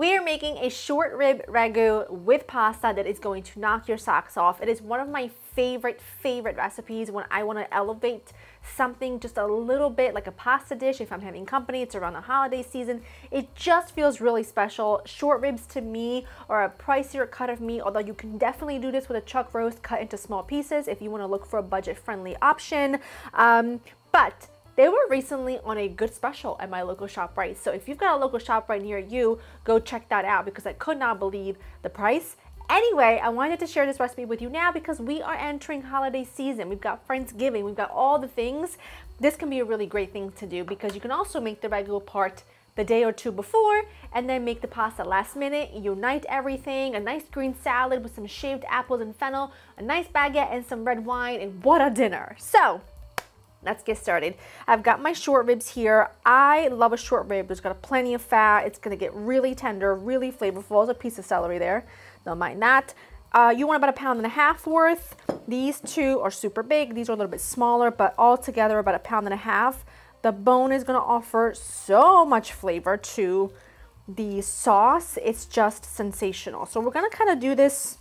We are making a short rib ragu with pasta that is going to knock your socks off. It is one of my favorite recipes when I want to elevate something just a little bit, like a pasta dish. If I'm having company, it's around the holiday season. It just feels really special. Short ribs to me are a pricier cut of meat, although you can definitely do this with a chuck roast cut into small pieces if you want to look for a budget-friendly option. But they were recently on a good special at my local ShopRite. So if you've got a local ShopRite near you, go check that out because I could not believe the price. Anyway, I wanted to share this recipe with you now because we are entering holiday season. We've got Friendsgiving, we've got all the things. This can be a really great thing to do because you can also make the ragu part the day or two before and then make the pasta last minute. Unite everything, a nice green salad with some shaved apples and fennel, a nice baguette and some red wine, and what a dinner. So let's get started. I've got my short ribs here. I love a short rib. It's got plenty of fat. It's gonna get really tender, really flavorful. There's a piece of celery there. Don't mind that. You want about 1.5 pounds worth. These two are super big. These are a little bit smaller, but all together about 1.5 pounds. The bone is gonna offer so much flavor to the sauce. It's just sensational. So we're gonna kind of do this,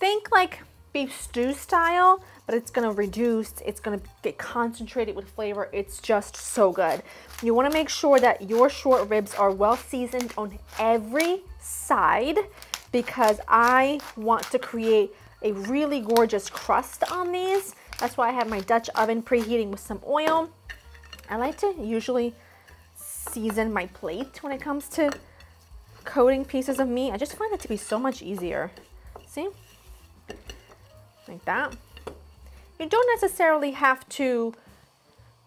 think like beef stew style, but it's gonna reduce, it's gonna get concentrated with flavor. It's just so good. You wanna make sure that your short ribs are well seasoned on every side because I want to create a really gorgeous crust on these. That's why I have my Dutch oven preheating with some oil. I like to usually season my plate when it comes to coating pieces of meat. I just find it to be so much easier. See? Like that. You don't necessarily have to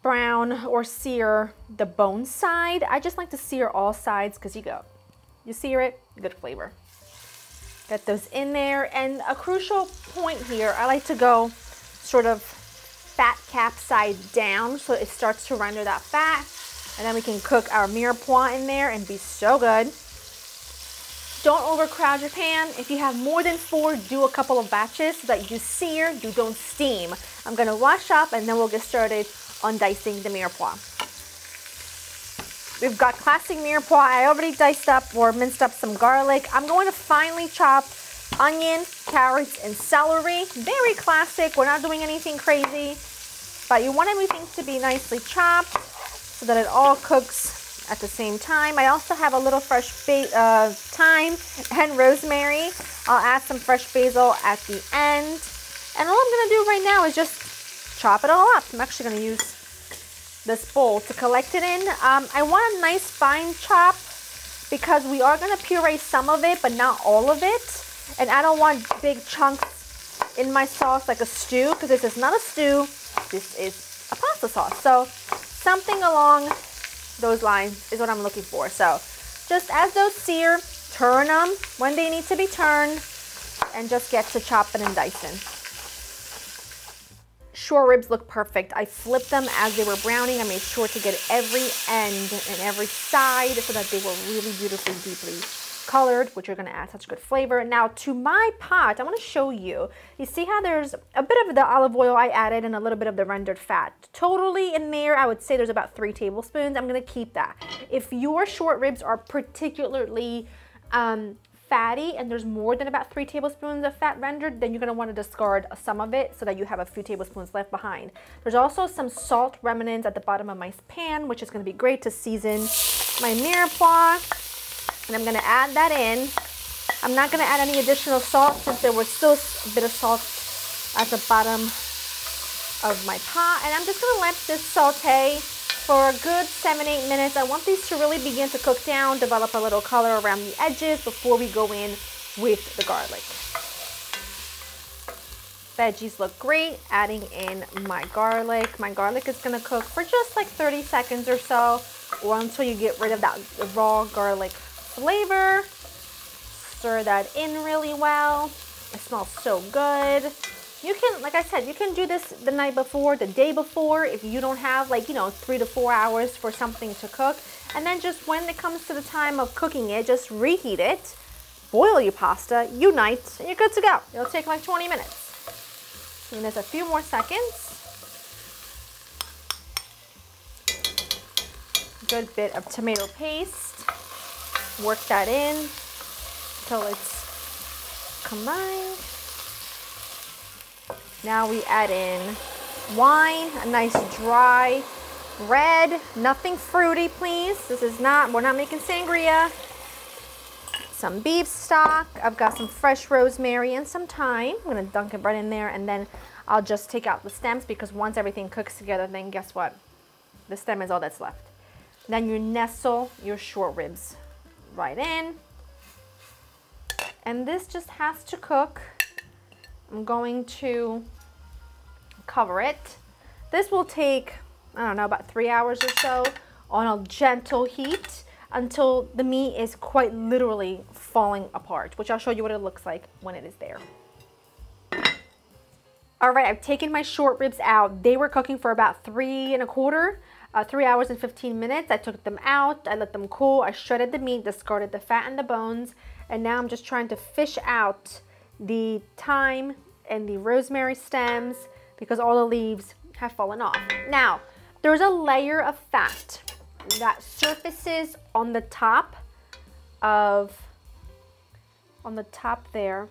brown or sear the bone side. I just like to sear all sides because you sear it, good flavor. Get those in there. And a crucial point here, I like to go sort of fat cap side down so it starts to render that fat. And then we can cook our mirepoix in there and be so good. Don't overcrowd your pan. If you have more than 4, do a couple of batches so that you sear, you don't steam. I'm gonna wash up and then we'll get started on dicing the mirepoix. We've got classic mirepoix. I already diced up or minced up some garlic. I'm going to finely chop onion, carrots, and celery. Very classic. We're not doing anything crazy, but you want everything to be nicely chopped so that it all cooks at the same time. I also have a little fresh thyme and rosemary. I'll add some fresh basil at the end. And all I'm gonna do right now is just chop it all up. I'm actually gonna use this bowl to collect it in. I want a nice fine chop because we are gonna puree some of it, but not all of it. And I don't want big chunks in my sauce like a stew because this is not a stew, this is a pasta sauce. So something along those lines is what I'm looking for. So just as those sear, turn them when they need to be turned and just get to chopping and dicing. Short ribs look perfect. I flipped them as they were browning. I made sure to get every end and every side so that they were really beautifully, deeply colored, which are gonna add such good flavor. Now to my pot, I wanna show you. You see how there's a bit of the olive oil I added and a little bit of the rendered fat. Totally in there, I would say there's about 3 tablespoons. I'm gonna keep that. If your short ribs are particularly fatty and there's more than about 3 tablespoons of fat rendered, then you're gonna wanna discard some of it so that you have a few tablespoons left behind. There's also some salt remnants at the bottom of my pan, which is gonna be great to season my mirepoix. And I'm gonna add that in. I'm not gonna add any additional salt since there was still a bit of salt at the bottom of my pot. And I'm just gonna let this saute for a good 7-8 minutes. I want these to really begin to cook down, develop a little color around the edges before we go in with the garlic. Veggies look great. Adding in my garlic. My garlic is gonna cook for just like 30 seconds or so, or until you get rid of that raw garlic flavor. Stir that in really well. It smells so good. You can, like I said, you can do this the night before, the day before, if you don't have 3 to 4 hours for something to cook. And then just when it comes to the time of cooking it, just reheat it, boil your pasta, unite, and you're good to go. It'll take like 20 minutes. Give this a few more seconds. Good bit of tomato paste. Work that in until it's combined. Now we add in wine, a nice dry red, nothing fruity, please. This is not, we're not making sangria. Some beef stock. I've got some fresh rosemary and some thyme. I'm gonna dunk it right in there, and then I'll just take out the stems, because once everything cooks together, then guess what? The stem is all that's left. Then you nestle your short ribs right in. And this just has to cook. I'm going to cover it. This will take, I don't know, about 3 hours or so on a gentle heat until the meat is quite literally falling apart, which I'll show you what it looks like when it is there. All right, I've taken my short ribs out. They were cooking for about 3 hours and 15 minutes. I took them out, I let them cool, I shredded the meat, discarded the fat and the bones, and now I'm just trying to fish out the thyme and the rosemary stems because all the leaves have fallen off. Now, there's a layer of fat that surfaces on the top there.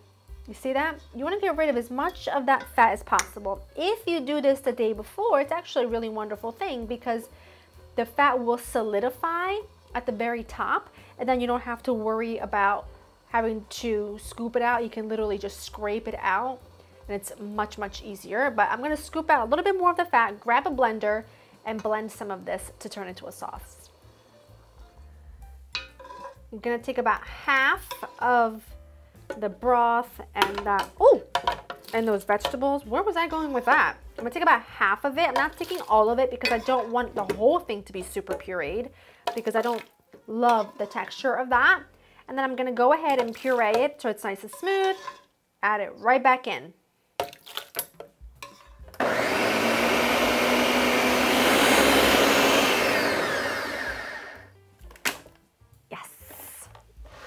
You see that? You want to get rid of as much of that fat as possible. If you do this the day before, it's actually a really wonderful thing because the fat will solidify at the very top, and then you don't have to worry about having to scoop it out. You can literally just scrape it out, and it's much, much easier. But I'm going to scoop out a little bit more of the fat, grab a blender, and blend some of this to turn into a sauce. I'm going to take about half of the broth and that, oh, and those vegetables. Where was I going with that? I'm gonna take about half of it. I'm not taking all of it because I don't want the whole thing to be super pureed, because I don't love the texture of that. And then I'm gonna go ahead and puree it so it's nice and smooth. Add it right back in. Yes.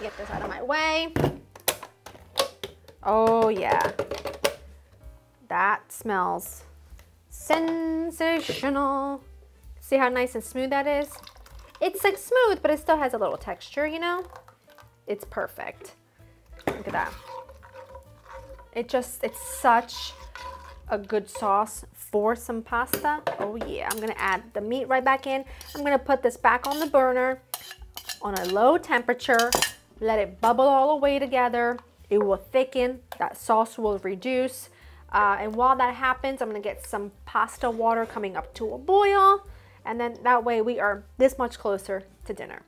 Get this out of my way. Oh yeah, that smells sensational. See how nice and smooth that is? It's like smooth, but it still has a little texture, you know? It's perfect. Look at that. It's such a good sauce for some pasta. Oh yeah, I'm gonna add the meat right back in. I'm gonna put this back on the burner on a low temperature, let it bubble all the way together. It will thicken, that sauce will reduce, and while that happens, I'm gonna get some pasta water coming up to a boil, and then that way we are this much closer to dinner.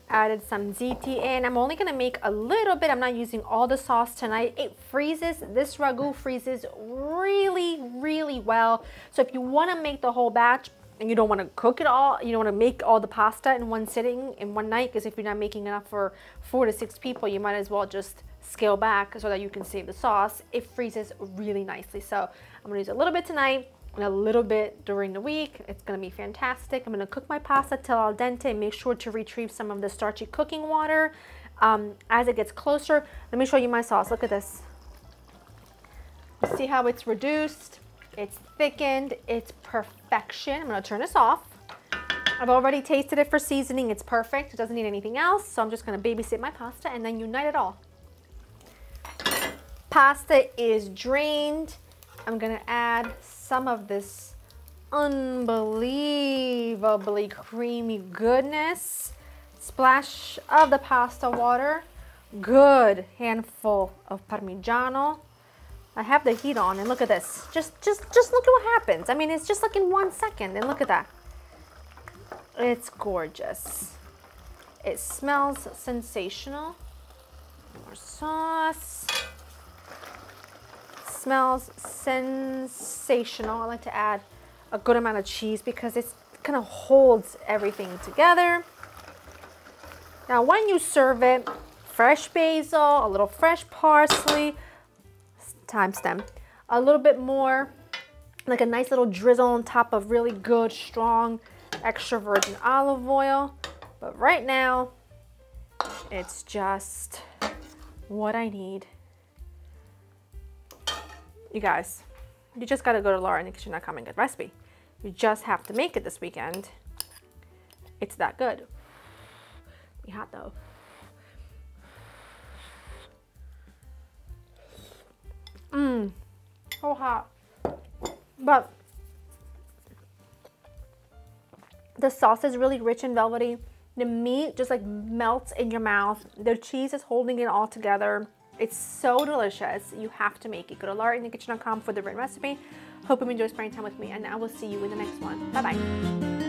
Added some ziti in. I'm only gonna make a little bit, I'm not using all the sauce tonight. It freezes, this ragu freezes really, really well. So if you wanna make the whole batch, and you don't want to cook it all, you don't want to make all the pasta in one sitting, in one night, because if you're not making enough for 4 to 6 people, you might as well just scale back so that you can save the sauce. It freezes really nicely. So I'm going to use a little bit tonight and a little bit during the week. It's going to be fantastic. I'm going to cook my pasta till al dente. Make sure to retrieve some of the starchy cooking water as it gets closer. Let me show you my sauce. Look at this. See how it's reduced? It's thickened, it's perfection. I'm gonna turn this off. I've already tasted it for seasoning. It's perfect, it doesn't need anything else. So I'm just gonna babysit my pasta and then unite it all. Pasta is drained. I'm gonna add some of this unbelievably creamy goodness. Splash of the pasta water. Good handful of Parmigiano. I have the heat on, and look at this. Just look at what happens. I mean, it's just like in 1 second, and look at that. It's gorgeous. It smells sensational. More sauce. It smells sensational. I like to add a good amount of cheese because it kind of holds everything together. Now, when you serve it, fresh basil, a little fresh parsley, thyme stem, a little bit more, like a nice little drizzle on top of really good, strong, extra virgin olive oil. But right now, it's just what I need. You guys, you just gotta go to Laura because you're not coming, get recipe. You just have to make it this weekend. It's that good. Be hot though. Mmm, so hot. But the sauce is really rich and velvety. The meat just like melts in your mouth. The cheese is holding it all together. It's so delicious. You have to make it. Go to laurainthekitchen.com for the written recipe. Hope you enjoy spending time with me, and I will see you in the next one. Bye-bye.